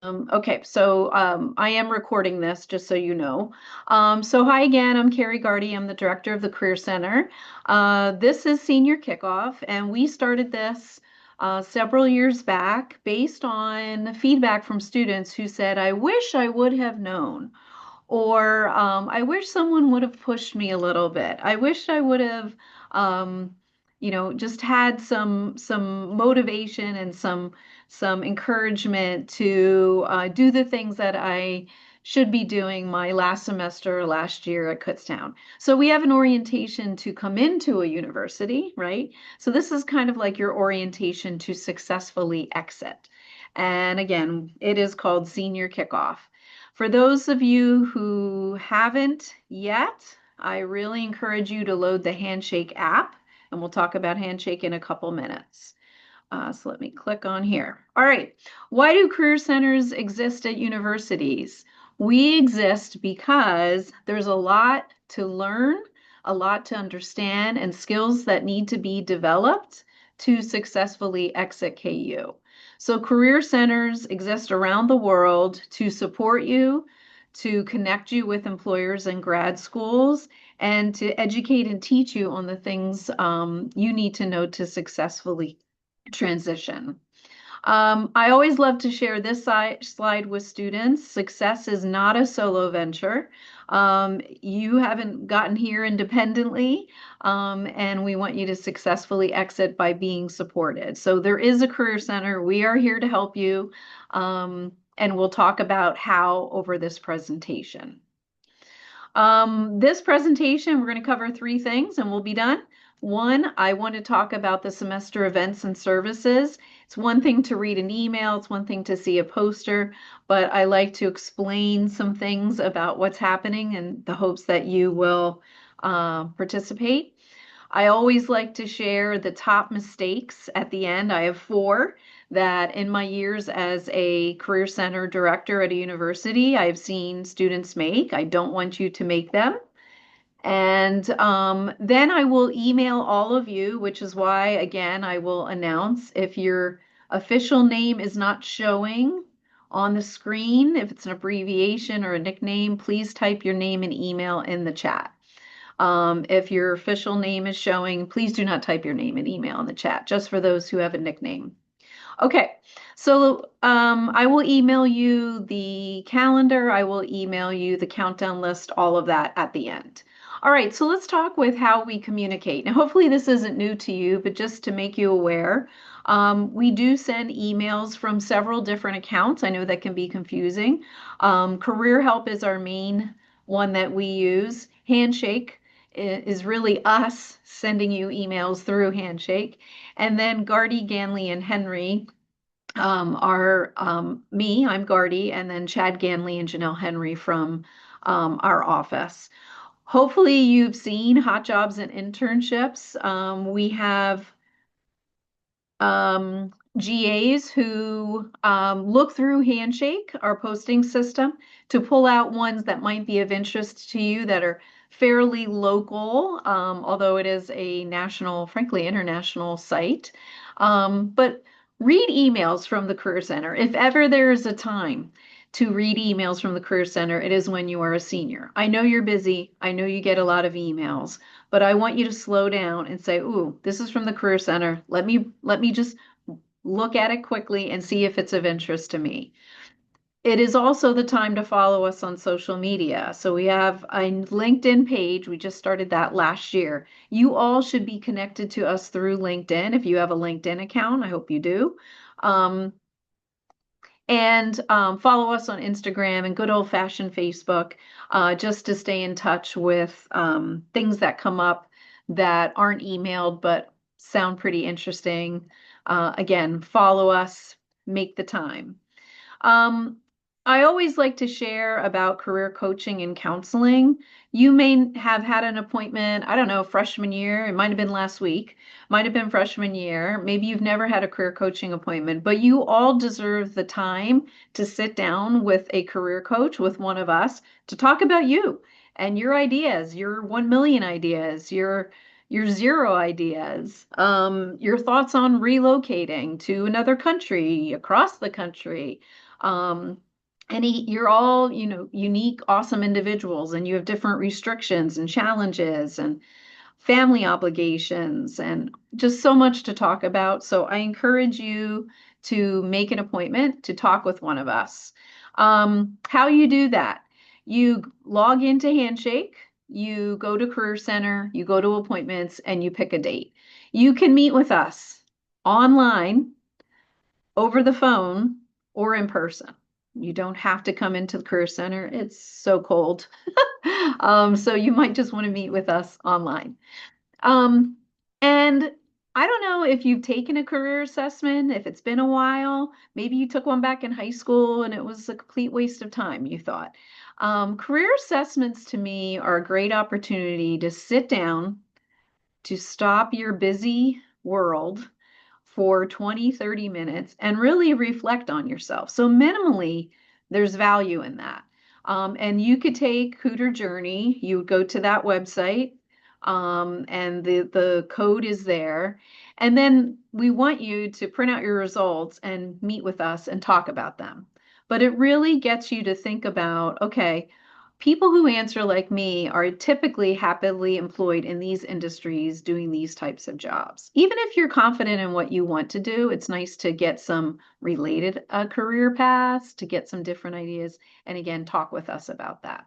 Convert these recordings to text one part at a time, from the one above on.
I am recording this just so you know. Hi again, I'm Carrie Gardy. I'm the director of the Career Center. This is Senior Kickoff, and we started this several years back based on feedback from students who said, I wish I would have known, or I wish someone would have pushed me a little bit. I wish I would have, um, just had some motivation and some encouragement to do the things that I should be doing my last semester or last year at Kutztown. So we have an orientation to come into a university, right? So this is kind of like your orientation to successfully exit. And again, it is called Senior Kickoff. For those of you who haven't yet, I really encourage you to load the Handshake app, and we'll talk about Handshake in a couple minutes. So let me click on here. All right. Why do career centers exist at universities? We exist because there's a lot to learn, a lot to understand, and skills that need to be developed to successfully exit KU. So career centers exist around the world to support you, to connect you with employers and grad schools, and to educate and teach you on the things you need to know to successfully transition. I always love to share this slide with students. Success is not a solo venture. You haven't gotten here independently, and we want you to successfully exit by being supported. So there is a career center. We are here to help you, and we'll talk about how over this presentation. This presentation, we're going to cover three things and we'll be done. One, I want to talk about the semester events and services. It's one thing to read an email, it's one thing to see a poster, but I like to explain some things about what's happening in the hopes that you will participate. I always like to share the top mistakes at the end. I have four that in my years as a career center director at a university, I've seen students make. I don't want you to make them. And then I will email all of you, which is why, again, I will announce if your official name is not showing on the screen, if it's an abbreviation or a nickname, please type your name and email in the chat. If your official name is showing, please do not type your name and email in the chat, just for those who have a nickname. Okay, so I will email you the calendar, I will email you the countdown list, all of that at the end. All right, so let's talk with how we communicate. Now, hopefully this isn't new to you, but just to make you aware, we do send emails from several different accounts. I know that can be confusing. Career Help is our main one that we use. Handshake is really us sending you emails through Handshake. And then Gardy, Ganley, and Henry are me, I'm Gardy, and then Chad Ganley and Janelle Henry from our office. Hopefully you've seen Hot Jobs and Internships. We have GAs who look through Handshake, our posting system, to pull out ones that might be of interest to you that are fairly local, although it is a national, frankly, international site. But read emails from the Career Center. If ever there is a time to read emails from the Career Center, it is when you are a senior. I know you're busy. I know you get a lot of emails, but I want you to slow down and say, ooh, this is from the Career Center. Let me just look at it quickly and see if it's of interest to me. It is also the time to follow us on social media. So we have a LinkedIn page. We just started that last year. You all should be connected to us through LinkedIn. If you have a LinkedIn account, I hope you do. And follow us on Instagram and good old-fashioned Facebook, just to stay in touch with things that come up that aren't emailed but sound pretty interesting. Again, follow us, make the time. I always like to share about career coaching and counseling. You may have had an appointment, I don't know, freshman year. It might have been last week, might have been freshman year. Maybe you've never had a career coaching appointment, but you all deserve the time to sit down with a career coach, with one of us, to talk about you and your ideas, your 1 million ideas, your zero ideas, your thoughts on relocating to another country, across the country, Um, you're all, unique, awesome individuals, and you have different restrictions and challenges and family obligations and just so much to talk about. So I encourage you to make an appointment to talk with one of us. How you do that? You log into Handshake, you go to Career Center, you go to appointments, and you pick a date. You can meet with us online, over the phone, or in person. You don't have to come into the Career Center. It's so cold. So you might just want to meet with us online. Um, and I don't know if you've taken a career assessment, if it's been a while, maybe you took one back in high school and it was a complete waste of time, you thought. Career assessments to me are a great opportunity to sit down, to stop your busy world for 20, 30 minutes and really reflect on yourself. So minimally, there's value in that. And you could take Cooter Journey, you would go to that website, and the code is there. And then we want you to print out your results and meet with us and talk about them. But it really gets you to think about, okay, people who answer like me are typically happily employed in these industries doing these types of jobs. Even if you're confident in what you want to do, it's nice to get some related career paths, to get some different ideas, and again, talk with us about that.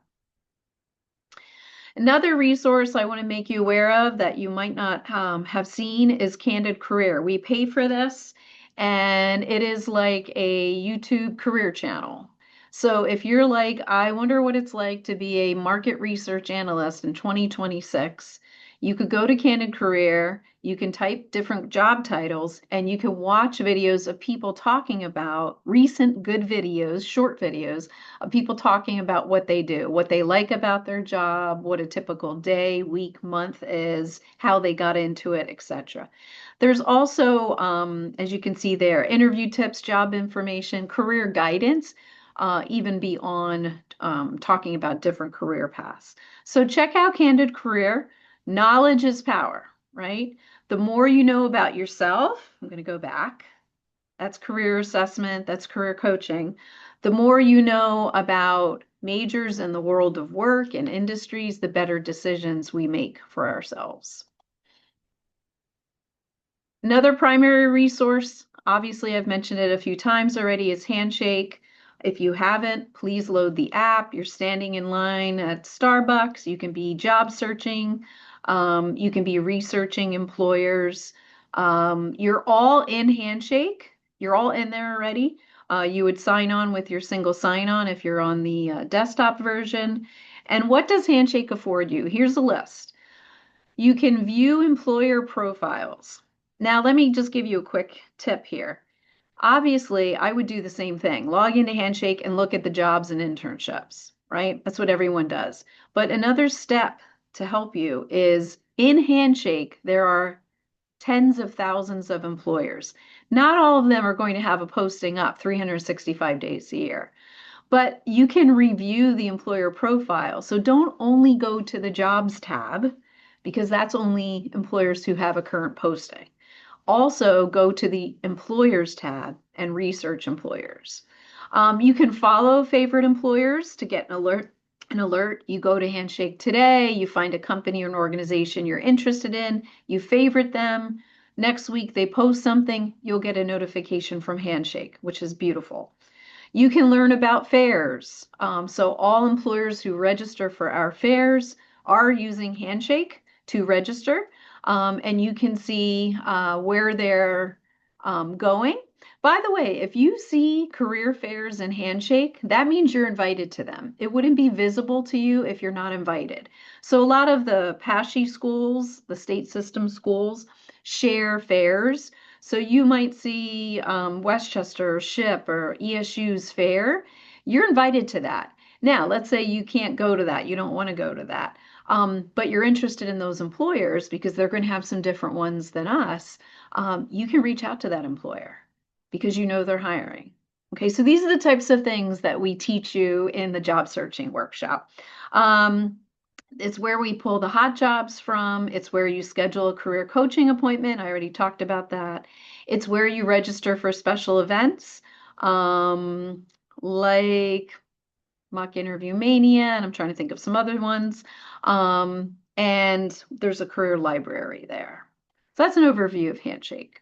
Another resource I want to make you aware of that you might not have seen is Candid Career. We pay for this, and it is like a YouTube career channel. So if you're like, I wonder what it's like to be a market research analyst in 2026, you could go to Candid Career, you can type different job titles, and you can watch videos of people talking about recent good videos, short videos of people talking about what they do, what they like about their job, what a typical day, week, month is, how they got into it, etc. There's also, as you can see there, interview tips, job information, career guidance, even beyond talking about different career paths. So check out Candid Career. Knowledge is power, right? The more you know about yourself, I'm going to go back. That's career assessment, that's career coaching. The more you know about majors in the world of work and industries, the better decisions we make for ourselves. Another primary resource, obviously I've mentioned it a few times already, is Handshake. If you haven't, please load the app. You're standing in line at Starbucks. You can be job searching. You can be researching employers. You're all in Handshake. You're all in there already. You would sign on with your single sign-on if you're on the desktop version. And what does Handshake afford you? Here's a list. You can view employer profiles. Now, let me just give you a quick tip here. Obviously, I would do the same thing. Log into Handshake and look at the jobs and internships, right? That's what everyone does. But another step to help you is in Handshake, there are tens of thousands of employers. Not all of them are going to have a posting up 365 days a year, but you can review the employer profile. So don't only go to the jobs tab because that's only employers who have a current posting. Also go to the employers tab and research employers. You can follow favorite employers to get an alert. You go to Handshake today, you find a company or an organization you're interested in, you favorite them. Next week they post something, you'll get a notification from Handshake, which is beautiful. You can learn about fairs. So all employers who register for our fairs are using Handshake to register, and you can see where they're going. By the way, if you see career fairs in Handshake, that means you're invited to them. It wouldn't be visible to you if you're not invited. So a lot of the PASHE schools, the state system schools, share fairs. So you might see Westchester or SHIP or ESU's fair. You're invited to that. Now, let's say you can't go to that. You don't want to go to that. But you're interested in those employers because they're going to have some different ones than us. You can reach out to that employer because you know they're hiring. Okay, so these are the types of things that we teach you in the job searching workshop. It's where we pull the hot jobs from. It's where you schedule a career coaching appointment. I already talked about that. It's where you register for special events. like Mock Interview Mania, and I'm trying to think of some other ones. And there's a career library there. So that's an overview of Handshake.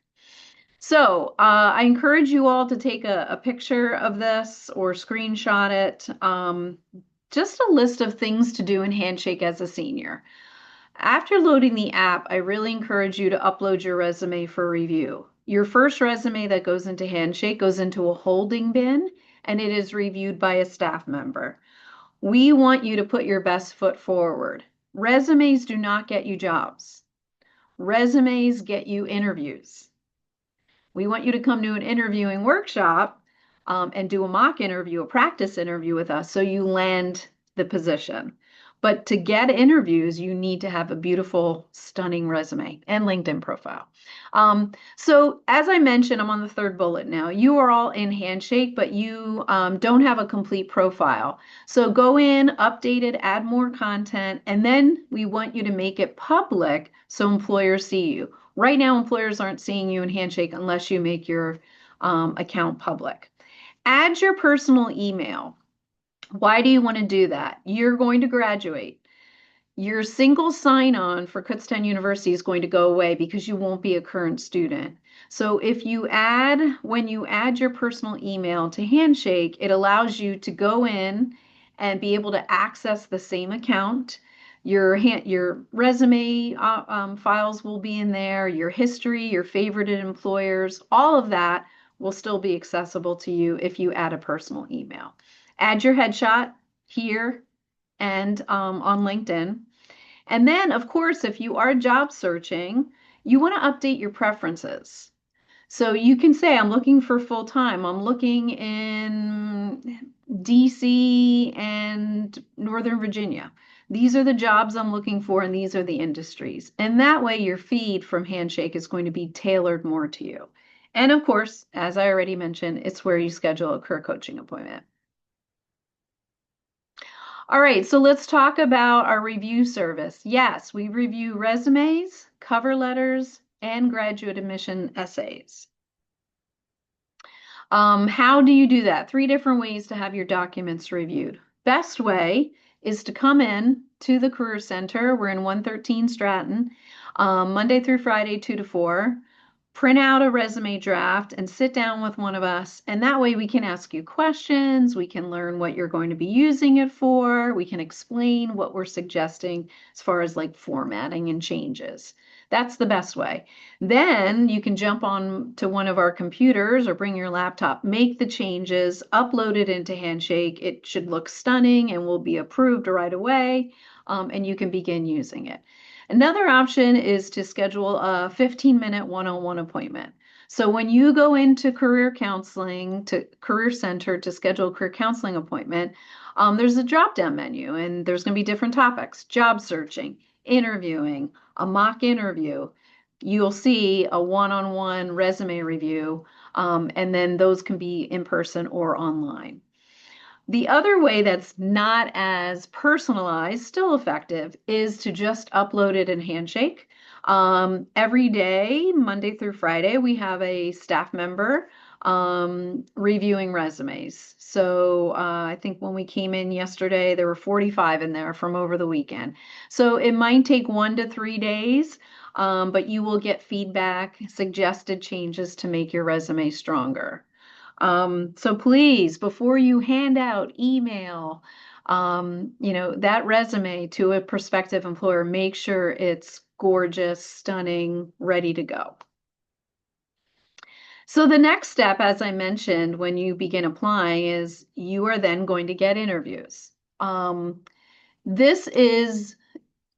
So I encourage you all to take a picture of this or screenshot it. Just a list of things to do in Handshake as a senior. After loading the app, I really encourage you to upload your resume for review. Your first resume that goes into Handshake goes into a holding bin and it is reviewed by a staff member. We want you to put your best foot forward. Resumes do not get you jobs. Resumes get you interviews. We want you to come to an interviewing workshop and do a mock interview, a practice interview with us so you land the position. But to get interviews, you need to have a beautiful, stunning resume and LinkedIn profile. So as I mentioned, I'm on the third bullet now. You are all in Handshake, but you don't have a complete profile. So go in, update it, add more content, and then we want you to make it public so employers see you. Right now, employers aren't seeing you in Handshake unless you make your account public. Add your personal email. Why do you want to do that? You're going to graduate. Your single sign-on for Kutztown University is going to go away because you won't be a current student. So when you add your personal email to Handshake, it allows you to go in and be able to access the same account. Your resume files will be in there, your history, your favorited employers, all of that will still be accessible to you if you add a personal email. Add your headshot here and on LinkedIn. And then, of course, if you are job searching, you want to update your preferences. So you can say, I'm looking for full time. I'm looking in DC and Northern Virginia. These are the jobs I'm looking for, and these are the industries. And that way, your feed from Handshake is going to be tailored more to you. And of course, as I already mentioned, it's where you schedule a career coaching appointment. All right, so let's talk about our review service. Yes, we review resumes, cover letters, and graduate admission essays. How do you do that? 3 different ways to have your documents reviewed. Best way is to come in to the Career Center. We're in 113 Stratton, Monday through Friday, 2 to 4. Print out a resume draft and sit down with one of us. And that way we can ask you questions. We can learn what you're going to be using it for. We can explain what we're suggesting as far as like formatting and changes. That's the best way. Then you can jump on to one of our computers or bring your laptop, make the changes, upload it into Handshake. It should look stunning and will be approved right away. And you can begin using it. Another option is to schedule a 15-minute one-on-one appointment. So when you go into career counseling, to Career Center to schedule a career counseling appointment, there's a drop-down menu and there's going to be different topics: job searching, interviewing, a mock interview. You'll see a one-on-one resume review, and then those can be in person or online. The other way that's not as personalized, still effective, is to just upload it in Handshake. Every day, Monday through Friday, we have a staff member reviewing resumes. So I think when we came in yesterday, there were 45 in there from over the weekend. So it might take 1 to 3 days, but you will get feedback, suggested changes to make your resume stronger. So please, before you hand out, email, that resume to a prospective employer, make sure it's gorgeous, stunning, ready to go. So the next step, as I mentioned, when you begin applying is you are then going to get interviews. This is,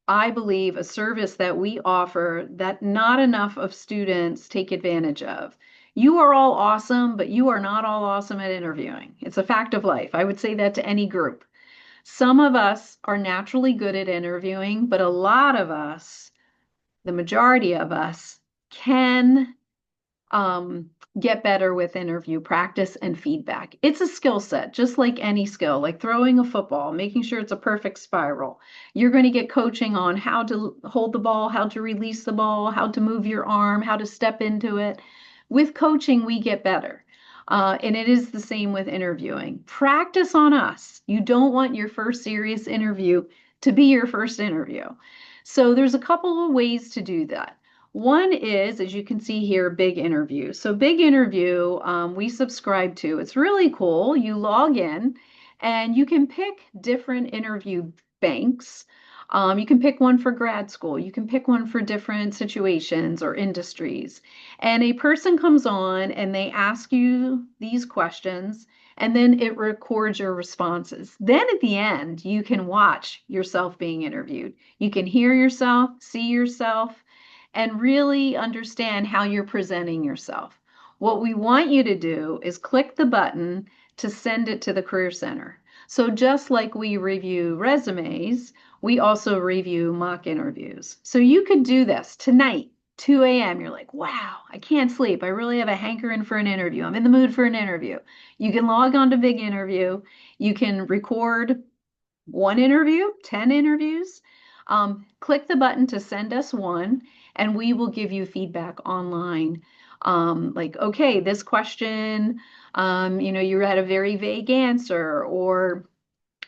I believe, a service that we offer that not enough of students take advantage of. You are all awesome, but you are not all awesome at interviewing. It's a fact of life. I would say that to any group. Some of us are naturally good at interviewing, but a lot of us, the majority of us, can get better with interview practice and feedback. It's a skill set, just like any skill, like throwing a football, making sure it's a perfect spiral. You're going to get coaching on how to hold the ball, how to release the ball, how to move your arm, how to step into it. With coaching, we get better. And it is the same with interviewing. Practice on us. You don't want your first serious interview to be your first interview. So there's a couple of ways to do that. One is, as you can see here, Big Interview. So Big Interview, we subscribe to. It's really cool. You log in and you can pick different interview banks. You can pick one for grad school. You can pick one for different situations or industries. And a person comes on and they ask you these questions, and then it records your responses. Then at the end, you can watch yourself being interviewed. You can hear yourself, see yourself, and really understand how you're presenting yourself. What we want you to do is click the button to send it to the Career Center. So just like we review resumes, we also review mock interviews. So you could do this tonight, 2 a.m. You're like, wow, I can't sleep. I really have a hankering for an interview. I'm in the mood for an interview. You can log on to Big Interview. You can record one interview, 10 interviews. Click the button to send us one, and we will give you feedback online. Like, okay, this question, you had a very vague answer, or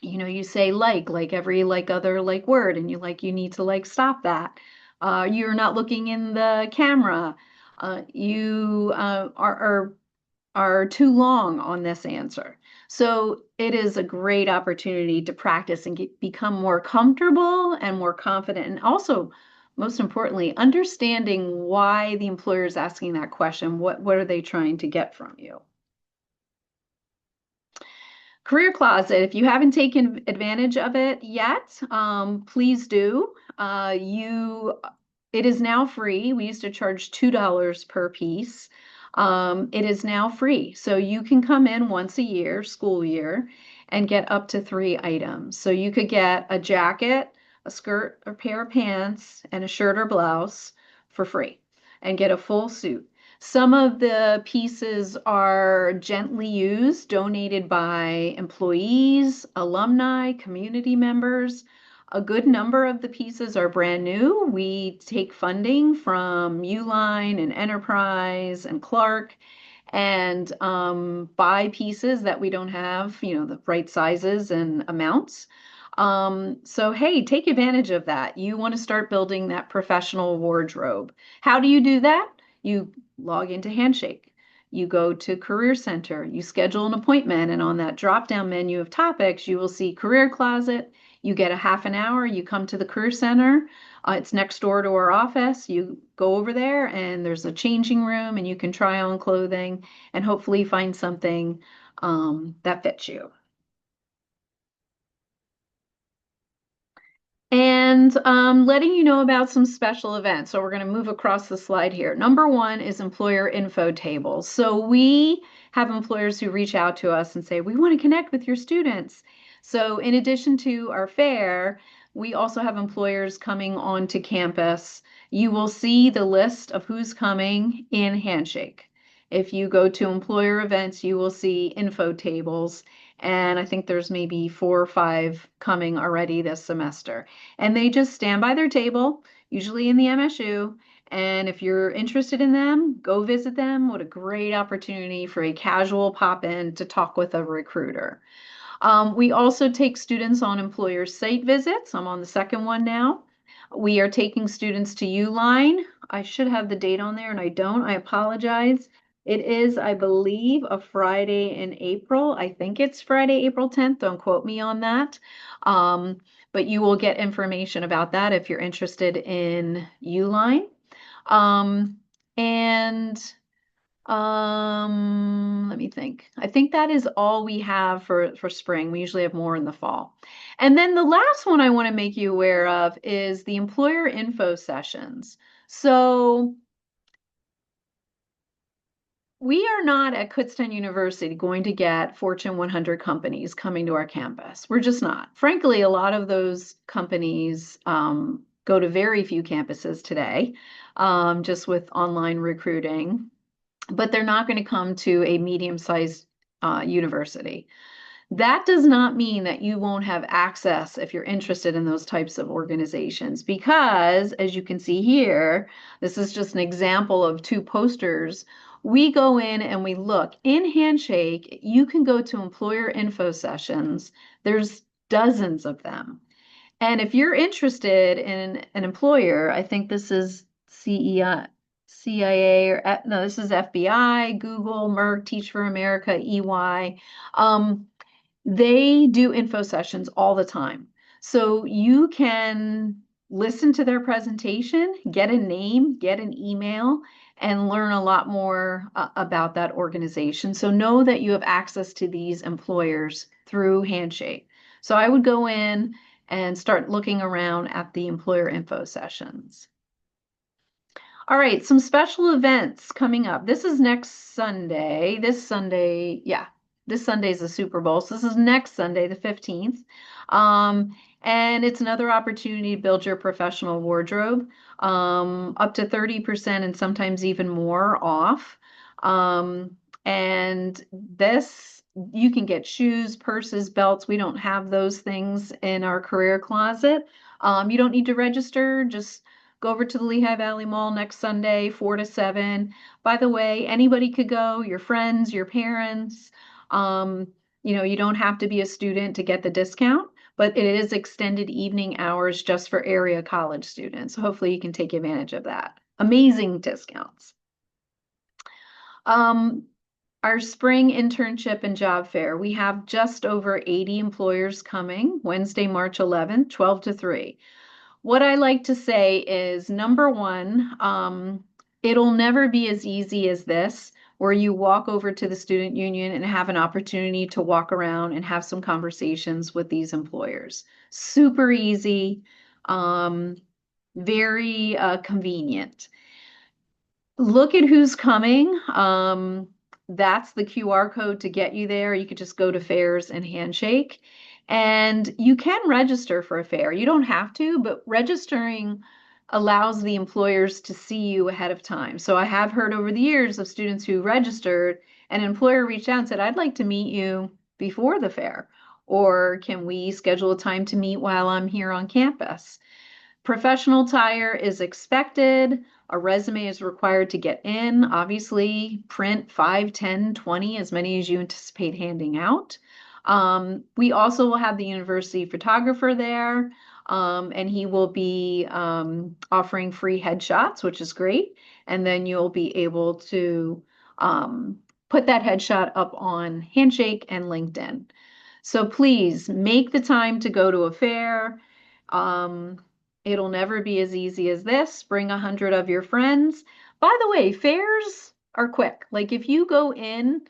you say like every other word, and you need to stop that. You're not looking in the camera. You are too long on this answer. So it is a great opportunity to practice and become more comfortable and more confident, and also, most importantly, understanding why the employer is asking that question. What are they trying to get from you? Career Closet, if you haven't taken advantage of it yet, please do. It is now free. We used to charge $2 per piece. It is now free. So you can come in once a year, school year, and get up to 3 items. So you could get a jacket, a skirt or pair of pants, and a shirt or blouse for free, and get a full suit. Some of the pieces are gently used, donated by employees, alumni, community members. A good number of the pieces are brand new. We take funding from Uline and Enterprise and Clark, and buy pieces that we don't have, the right sizes and amounts. So hey, take advantage of that. You want to start building that professional wardrobe. How do you do that? You log into Handshake. You go to Career Center, you schedule an appointment, and on that drop-down menu of topics, you will see Career Closet. You get a half an hour, you come to the Career Center. It's next door to our office. You go over there, and there's a changing room, and you can try on clothing and hopefully find something that fits you. And letting you know about some special events. So we're going to move across the slide here. Number one is employer info tables. So we have employers who reach out to us and say, we want to connect with your students. So in addition to our fair, we also have employers coming onto campus. You will see the list of who's coming in Handshake. If you go to employer events, you will see info tables. And I think there's maybe 4 or 5 coming already this semester. And they just stand by their table, usually in the MSU. And if you're interested in them, go visit them. What a great opportunity for a casual pop-in to talk with a recruiter. We also take students on employer site visits. I'm on the second one now. We are taking students to Uline. I should have the date on there, and I don't. I apologize. It is, I believe, a Friday in April. I think it's Friday, April 10th. Don't quote me on that. But you will get information about that if you're interested in Uline. And let me think. I think that is all we have for spring. We usually have more in the fall. And then the last one I want to make you aware of is the employer info sessions. So we are not at Kutztown University going to get Fortune 100 companies coming to our campus. We're just not. Frankly, a lot of those companies go to very few campuses today, just with online recruiting, but they're not going to come to a medium-sized university. That does not mean that you won't have access if you're interested in those types of organizations, because as you can see here, this is just an example of 2 posters We go in and we look. In Handshake, you can go to employer info sessions. There's dozens of them. And if you're interested in an employer, I think this is CEI, CIA, or no, this is FBI, Google, Merck, Teach for America, EY. They do info sessions all the time. So you can listen to their presentation, get a name, get an email, and learn a lot more about that organization. So know that you have access to these employers through Handshake. So I would go in and start looking around at the employer info sessions. All right, some special events coming up. This is next Sunday. This Sunday, yeah, this Sunday is the Super Bowl. So this is next Sunday, the 15th. And it's another opportunity to build your professional wardrobe, up to 30% and sometimes even more off. And this, you can get shoes, purses, belts. We don't have those things in our career closet. You don't need to register, just go over to the Lehigh Valley Mall next Sunday, 4 to 7. By the way, anybody could go, your friends, your parents. Um, you don't have to be a student to get the discount, but it is extended evening hours just for area college students. So hopefully you can take advantage of that. Amazing discounts. Our spring internship and job fair, we have just over 80 employers coming Wednesday, March 11th, 12 to 3. What I like to say is number one, it'll never be as easy as this, where you walk over to the student union and have an opportunity to walk around and have some conversations with these employers. Super easy, very convenient. Look at who's coming. That's the QR code to get you there. You could just go to fairs and Handshake. And you can register for a fair. You don't have to, but registering allows the employers to see you ahead of time. So I have heard over the years of students who registered, and an employer reached out and said, I'd like to meet you before the fair. Or can we schedule a time to meet while I'm here on campus? Professional attire is expected. A resume is required to get in. Obviously, print 5, 10, 20, as many as you anticipate handing out. We also will have the university photographer there, and he will be offering free headshots, which is great. And then you'll be able to put that headshot up on Handshake and LinkedIn. So please make the time to go to a fair. It'll never be as easy as this. Bring 100 of your friends. By the way, fairs are quick. Like if you go in,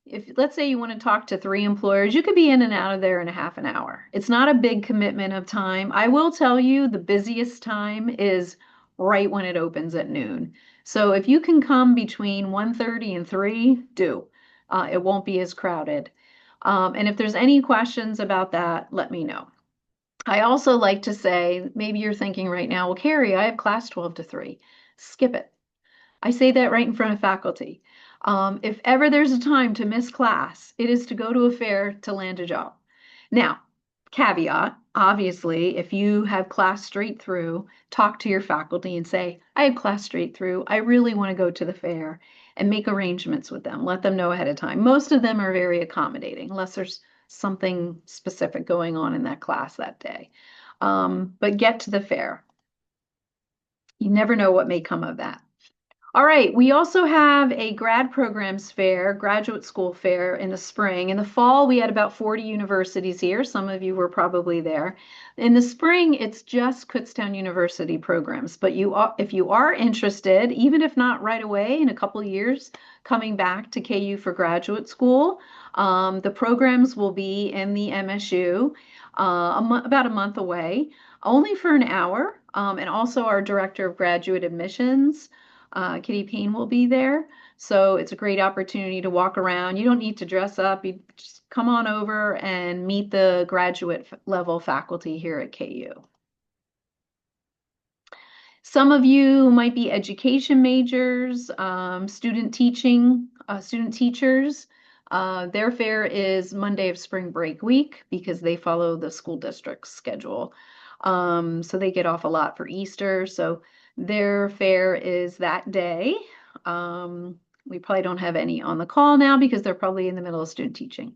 if let's say you want to talk to 3 employers, you could be in and out of there in a half an hour. It's not a big commitment of time. I will tell you the busiest time is right when it opens at noon. So if you can come between 1:30 and 3, do. It won't be as crowded. And if there's any questions about that, let me know. I also like to say, maybe you're thinking right now, well, Carrie, I have class 12 to 3. Skip it. I say that right in front of faculty. If ever there's a time to miss class, it is to go to a fair to land a job. Now, caveat, obviously, if you have class straight through, talk to your faculty and say, I have class straight through. I really want to go to the fair, and make arrangements with them. Let them know ahead of time. Most of them are very accommodating, unless there's something specific going on in that class that day. But get to the fair. You never know what may come of that. All right, we also have a grad programs fair, graduate school fair in the spring. In the fall, we had about 40 universities here. Some of you were probably there. In the spring, it's just Kutztown University programs. But if you are interested, even if not right away, in a couple of years, coming back to KU for graduate school, the programs will be in the MSU about a month away, only for an hour. And also our Director of Graduate Admissions, Kitty Payne, will be there. So it's a great opportunity to walk around. You don't need to dress up. You just come on over and meet the graduate level faculty here at KU. Some of you might be education majors, student teachers. Their fair is Monday of spring break week because they follow the school district's schedule. So they get off a lot for Easter. So their fair is that day. We probably don't have any on the call now because they're probably in the middle of student teaching.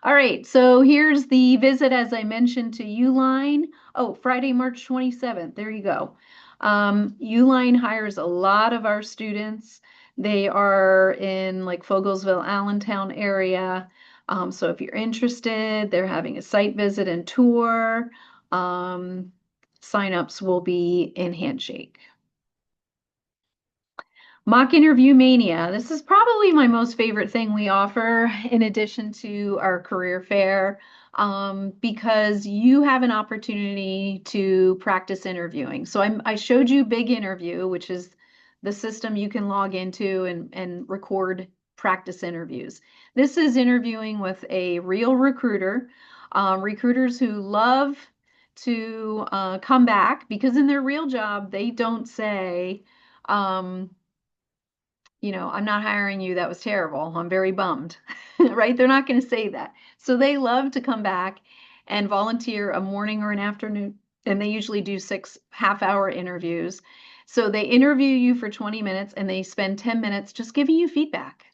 All right, so here's the visit, as I mentioned, to Uline. Oh, Friday, March 27th. There you go. Uline hires a lot of our students. They are in like Fogelsville, Allentown area. So if you're interested, they're having a site visit and tour. Signups will be in Handshake. Mock Interview Mania. This is probably my most favorite thing we offer in addition to our career fair, because you have an opportunity to practice interviewing. So I showed you Big Interview, which is the system you can log into and record practice interviews. This is interviewing with a real recruiter, recruiters who love to come back because in their real job, they don't say, um, I'm not hiring you. That was terrible. I'm very bummed, right? They're not going to say that. So they love to come back and volunteer a morning or an afternoon, and they usually do 6 half-hour interviews. So they interview you for 20 minutes and they spend 10 minutes just giving you feedback.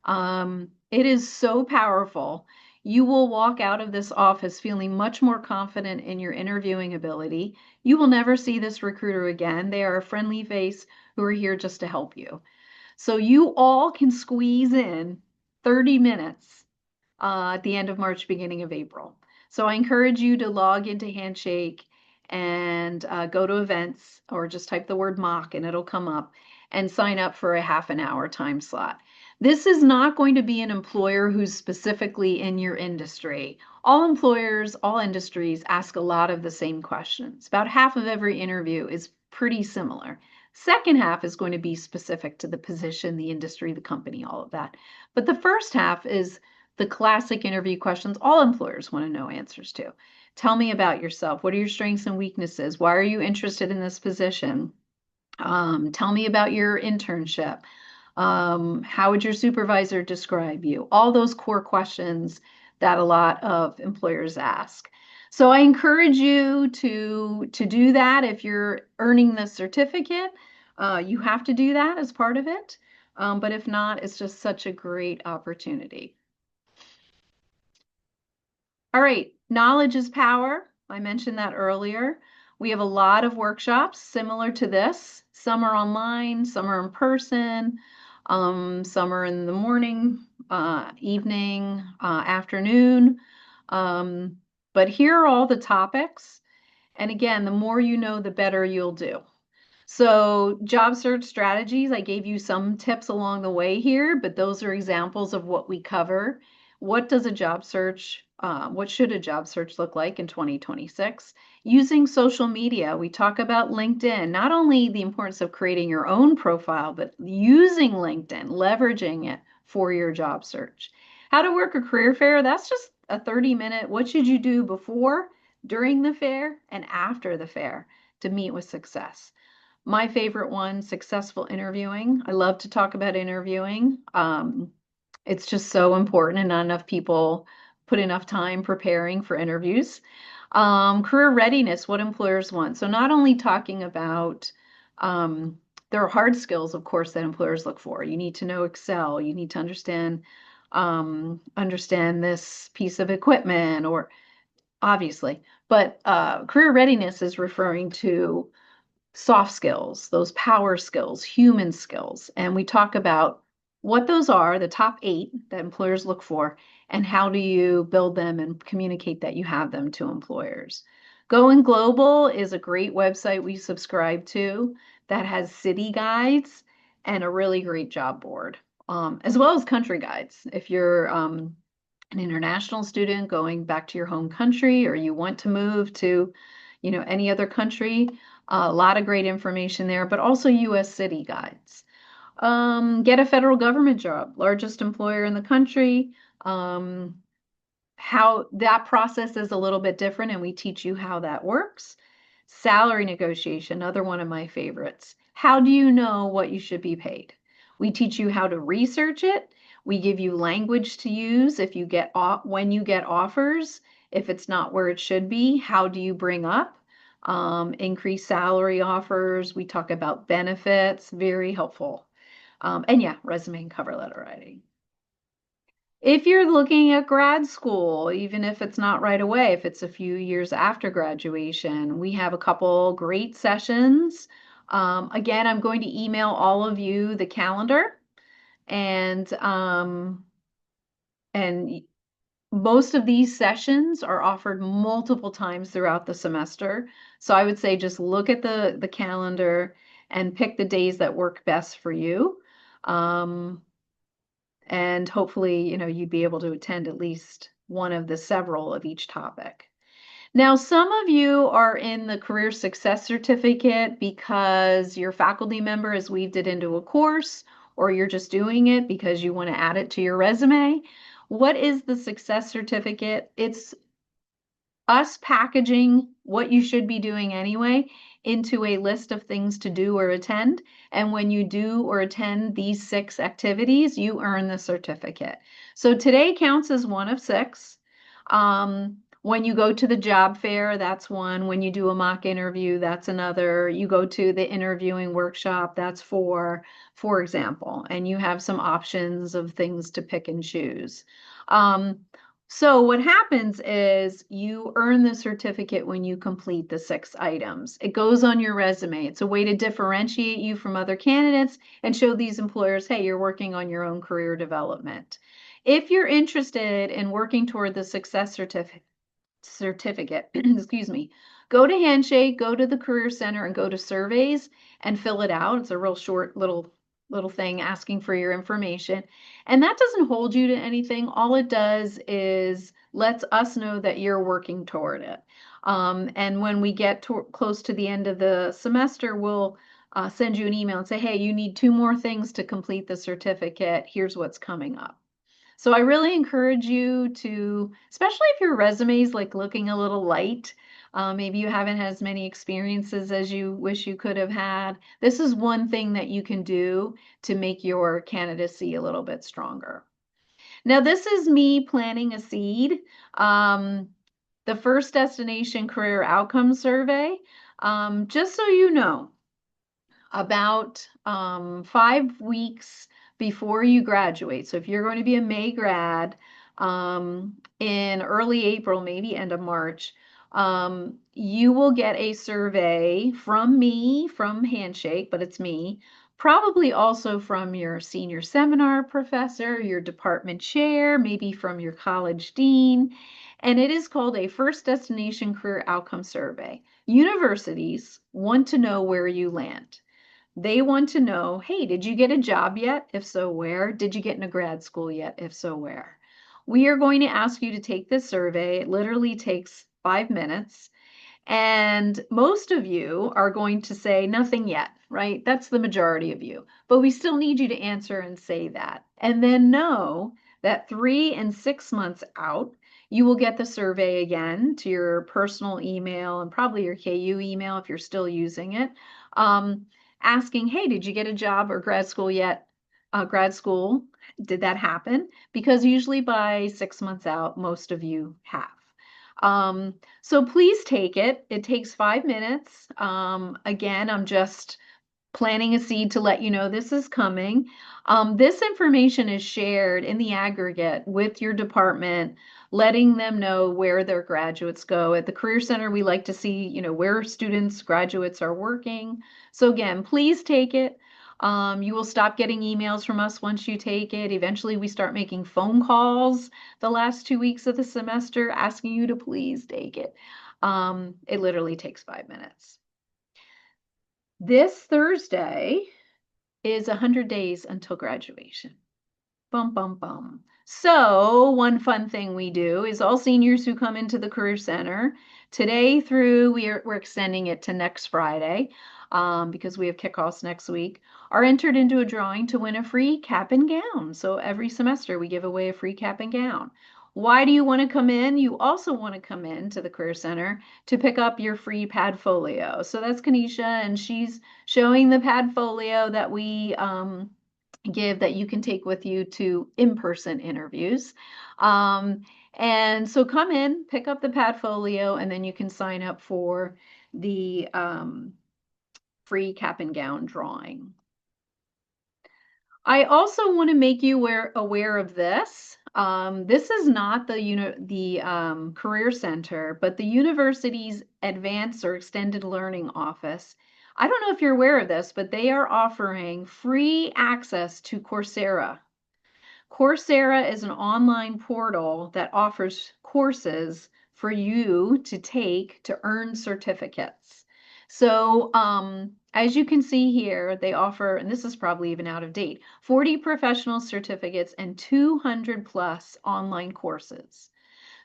It is so powerful. You will walk out of this office feeling much more confident in your interviewing ability. You will never see this recruiter again. They are a friendly face who are here just to help you. So you all can squeeze in 30 minutes at the end of March, beginning of April. So I encourage you to log into Handshake and go to events or just type the word mock and it'll come up and sign up for a half an hour time slot. This is not going to be an employer who's specifically in your industry. All employers, all industries ask a lot of the same questions. About half of every interview is pretty similar. Second half is going to be specific to the position, the industry, the company, all of that. But the first half is the classic interview questions all employers want to know answers to. Tell me about yourself. What are your strengths and weaknesses? Why are you interested in this position? Tell me about your internship. How would your supervisor describe you? All those core questions that a lot of employers ask. So I encourage you to do that if you're earning the certificate. You have to do that as part of it. But if not, it's just such a great opportunity. All right, knowledge is power. I mentioned that earlier. We have a lot of workshops similar to this. Some are online, some are in person, some are in the morning, evening, afternoon. But here are all the topics. And again, the more you know, the better you'll do. So job search strategies, I gave you some tips along the way here, but those are examples of what we cover. What should a job search look like in 2026? Using social media, we talk about LinkedIn, not only the importance of creating your own profile, but using LinkedIn, leveraging it for your job search. How to work a career fair, that's just a 30-minute, what should you do before, during the fair, and after the fair to meet with success? My favorite one, successful interviewing. I love to talk about interviewing. It's just so important, and not enough people put enough time preparing for interviews. Career readiness, what employers want. So not only talking about there are hard skills, of course, that employers look for. You need to know Excel. You need to understand this piece of equipment, or obviously. But career readiness is referring to soft skills, those power skills, human skills. And we talk about what those are, the top 8 that employers look for, and how do you build them and communicate that you have them to employers. Going Global is a great website we subscribe to that has city guides and a really great job board, as well as country guides. If you're an international student going back to your home country or you want to move to, any other country, a lot of great information there, but also U.S. city guides. Get a federal government job, largest employer in the country. How that process is a little bit different, and we teach you how that works. Salary negotiation, another one of my favorites. How do you know what you should be paid? We teach you how to research it. We give you language to use when you get offers. If it's not where it should be, how do you bring up increased salary offers? We talk about benefits, very helpful. And yeah, resume and cover letter writing. If you're looking at grad school, even if it's not right away, if it's a few years after graduation, we have a couple great sessions. Again, I'm going to email all of you the calendar, and and most of these sessions are offered multiple times throughout the semester. So I would say just look at the calendar and pick the days that work best for you. Um, and hopefully, you'd be able to attend at least one of the several of each topic. Now, some of you are in the Career Success Certificate because your faculty member has weaved it into a course, or you're just doing it because you want to add it to your resume. What is the Success Certificate? It's us packaging what you should be doing anyway into a list of things to do or attend. And when you do or attend these 6 activities, you earn the certificate. So today counts as one of 6. When you go to the job fair, that's one. When you do a mock interview, that's another. You go to the interviewing workshop, that's 4, for example, and you have some options of things to pick and choose. So what happens is you earn the certificate when you complete the 6 items. It goes on your resume. It's a way to differentiate you from other candidates and show these employers, hey, you're working on your own career development. If you're interested in working toward the success certificate, excuse me, go to Handshake, go to the Career Center and go to surveys and fill it out. It's a real short little thing asking for your information. And that doesn't hold you to anything. All it does is lets us know that you're working toward it. And when we get close to the end of the semester, we'll send you an email and say, hey, you need 2 more things to complete the certificate. Here's what's coming up. So I really encourage you to, especially if your resume is like looking a little light, maybe you haven't had as many experiences as you wish you could have had. This is one thing that you can do to make your candidacy a little bit stronger. Now, this is me planting a seed. The First Destination Career Outcome Survey. Just so you know, about 5 weeks before you graduate. So if you're going to be a May grad in early April, maybe end of March, you will get a survey from me, from Handshake, but it's me, probably also from your senior seminar professor, your department chair, maybe from your college dean. And it is called a First Destination Career Outcome Survey. Universities want to know where you land. They want to know, hey, did you get a job yet? If so, where? Did you get into grad school yet? If so, where? We are going to ask you to take this survey. It literally takes 5 minutes. And most of you are going to say nothing yet, right? That's the majority of you. But we still need you to answer and say that. And then know that 3 and 6 months out, you will get the survey again to your personal email and probably your KU email if you're still using it, asking, hey, did you get a job or grad school yet? Grad school, did that happen? Because usually by 6 months out, most of you have. So please take it. It takes 5 minutes. Again, I'm just planting a seed to let you know this is coming. This information is shared in the aggregate with your department, letting them know where their graduates go. At the Career Center, we like to see, where students, graduates are working. So again, please take it. You will stop getting emails from us once you take it. Eventually, we start making phone calls the last 2 weeks of the semester asking you to please take it. It literally takes 5 minutes. This Thursday is 100 days until graduation. Bum, bum, bum. So one fun thing we do is all seniors who come into the Career Center today through, we're extending it to next Friday because we have kickoffs next week, are entered into a drawing to win a free cap and gown. So every semester we give away a free cap and gown. Why do you want to come in? You also want to come in to the Career Center to pick up your free Padfolio. So that's Kanisha, and she's showing the Padfolio that we give that you can take with you to in-person interviews. And so come in, pick up the Padfolio, and then you can sign up for the free cap and gown drawing. I also want to make you aware of this. This is not the Career Center, but the university's Advanced or Extended Learning Office. I don't know if you're aware of this, but they are offering free access to Coursera. Coursera is an online portal that offers courses for you to take to earn certificates. So, as you can see here, they offer, and this is probably even out of date, 40 professional certificates and 200 plus online courses.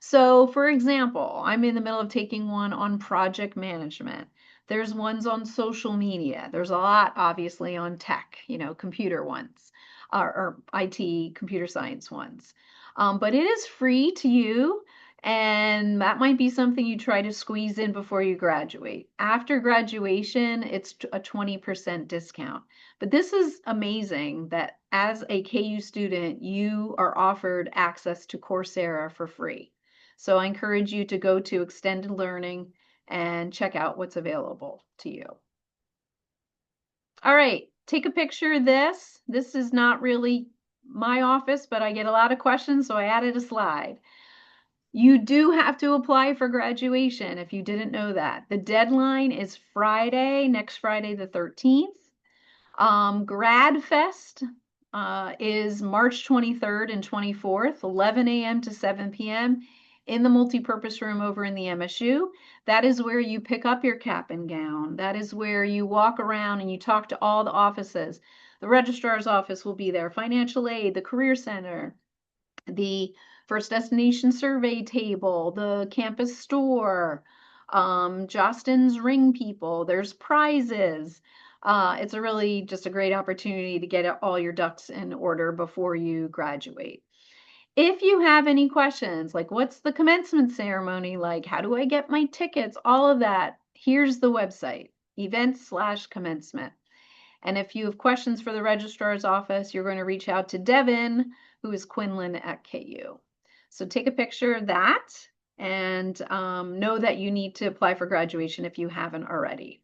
So, for example, I'm in the middle of taking one on project management. There's ones on social media. There's a lot, obviously, on tech, computer ones, or IT, computer science ones. But it is free to you, and that might be something you try to squeeze in before you graduate. After graduation, it's a 20% discount. But this is amazing that as a KU student, you are offered access to Coursera for free. So I encourage you to go to Extended Learning and check out what's available to you. All right, take a picture of this. This is not really my office, but I get a lot of questions, so I added a slide. You do have to apply for graduation if you didn't know that. The deadline is next Friday the 13th. Grad Fest is March 23rd and 24th, 11 a.m. to 7 p.m. in the multipurpose room over in the MSU. That is where you pick up your cap and gown. That is where you walk around and you talk to all the offices. The registrar's office will be there, financial aid, the career center, the first destination survey table, the campus store, Jostin's ring people, there's prizes. It's a really just a great opportunity to get all your ducks in order before you graduate. If you have any questions, like what's the commencement ceremony like? How do I get my tickets? All of that, here's the website, events/commencement. And if you have questions for the registrar's office, you're going to reach out to Devin, who is Quinlan at KU. So take a picture of that and know that you need to apply for graduation if you haven't already.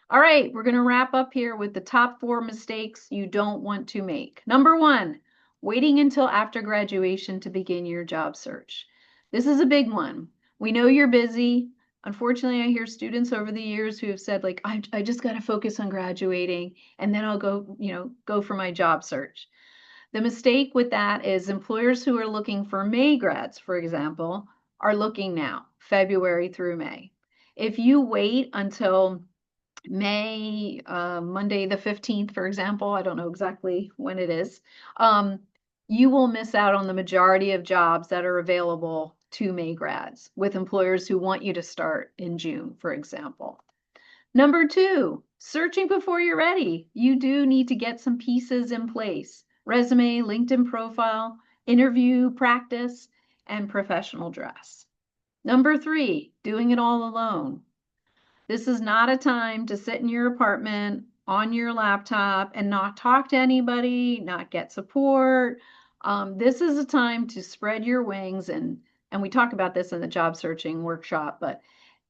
All right, we're going to wrap up here with the top 4 mistakes you don't want to make. Number 1, waiting until after graduation to begin your job search. This is a big one. We know you're busy. Unfortunately, I hear students over the years who have said, like, I just got to focus on graduating and then I'll go for my job search. The mistake with that is employers who are looking for May grads, for example, are looking now, February through May. If you wait until May, Monday the 15th, for example, I don't know exactly when it is, you will miss out on the majority of jobs that are available to May grads with employers who want you to start in June, for example. Number 2, searching before you're ready. You do need to get some pieces in place. Resume, LinkedIn profile, interview practice, and professional dress. Number 3, doing it all alone. This is not a time to sit in your apartment on your laptop and not talk to anybody, not get support. This is a time to spread your wings, and we talk about this in the job searching workshop, but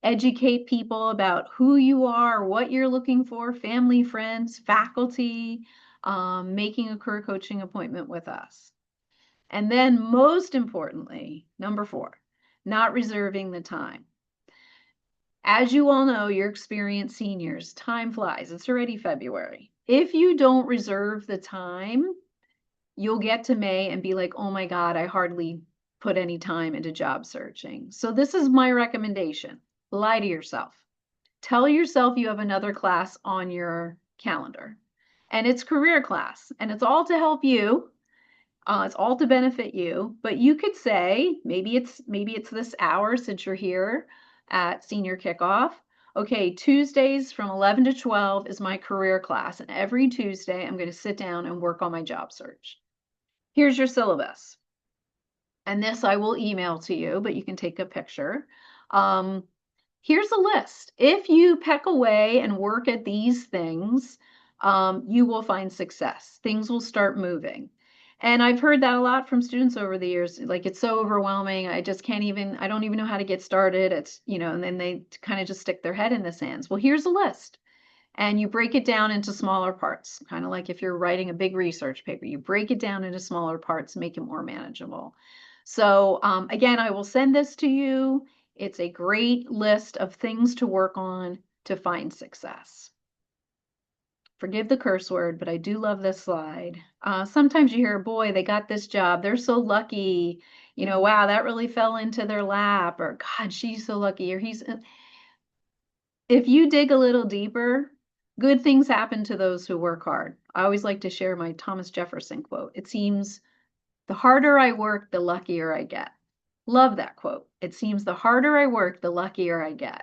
educate people about who you are, what you're looking for, family, friends, faculty, making a career coaching appointment with us. And then most importantly, number 4, not reserving the time. As you all know, you're experienced seniors, time flies. It's already February. If you don't reserve the time, you'll get to May and be like, oh my God, I hardly put any time into job searching. So this is my recommendation. Lie to yourself. Tell yourself you have another class on your calendar. And it's career class, and it's all to help you. It's all to benefit you. But you could say, maybe it's this hour since you're here at Senior Kickoff. Okay, Tuesdays from 11 to 12 is my career class, and every Tuesday I'm going to sit down and work on my job search. Here's your syllabus. And this I will email to you, but you can take a picture. Here's a list. If you peck away and work at these things, you will find success. Things will start moving. And I've heard that a lot from students over the years. Like, it's so overwhelming. I don't even know how to get started. And then they kind of just stick their head in the sands. Well, here's a list. and you break it down into smaller parts, kind of like if you're writing a big research paper, you break it down into smaller parts, make it more manageable. So again, I will send this to you. It's a great list of things to work on to find success. Forgive the curse word, but I do love this slide. Sometimes you hear, boy, they got this job. They're so lucky. You know, wow, that really fell into their lap. Or, God, she's so lucky. Or he's, if you dig a little deeper, good things happen to those who work hard. I always like to share my Thomas Jefferson quote. It seems the harder I work, the luckier I get. Love that quote. It seems the harder I work, the luckier I get.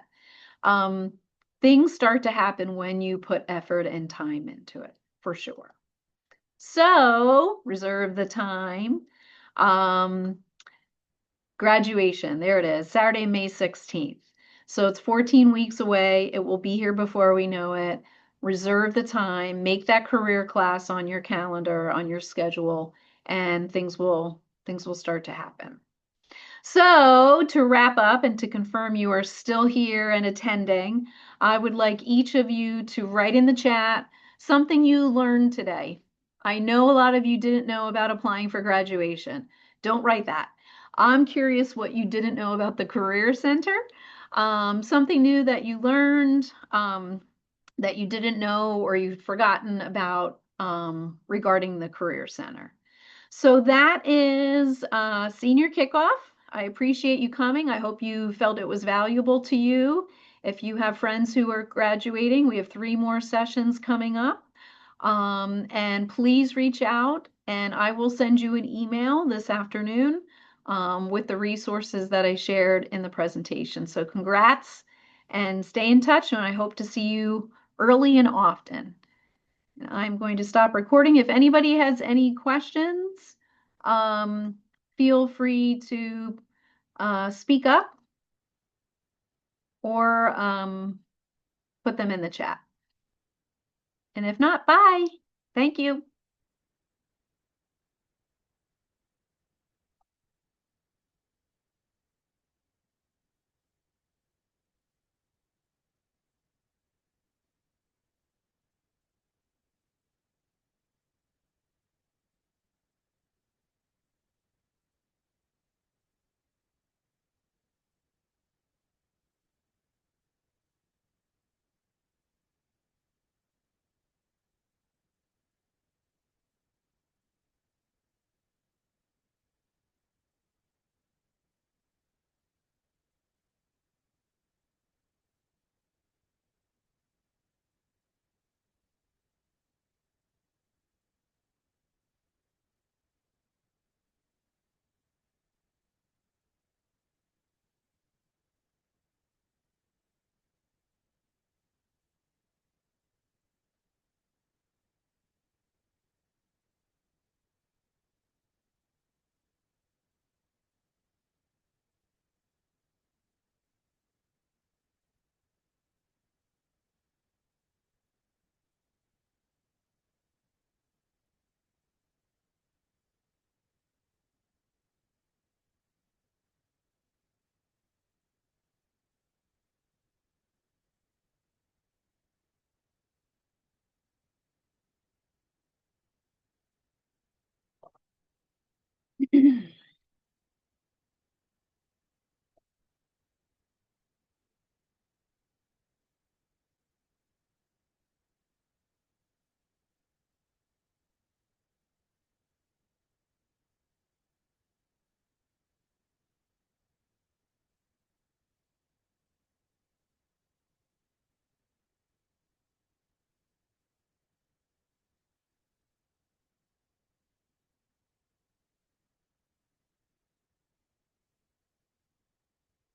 Um, Things start to happen when you put effort and time into it, for sure. So reserve the time. Um, Graduation, there it is, Saturday, May 16th. So it's 14 weeks away. It will be here before we know it. Reserve the time, make that career class on your calendar, on your schedule, and things will start to happen. So, to wrap up and to confirm you are still here and attending, I would like each of you to write in the chat something you learned today. I know a lot of you didn't know about applying for graduation. Don't write that. I'm curious what you didn't know about the Career Center, something new that you learned, that you didn't know or you've forgotten about regarding the Career Center. So that is Senior Kickoff. I appreciate you coming. I hope you felt it was valuable to you. If you have friends who are graduating, we have 3 more sessions coming up. And please reach out and I will send you an email this afternoon with the resources that I shared in the presentation. So congrats and stay in touch, and I hope to see you early and often. I'm going to stop recording. If anybody has any questions, um, feel free to speak up or put them in the chat. And if not, bye. Thank you.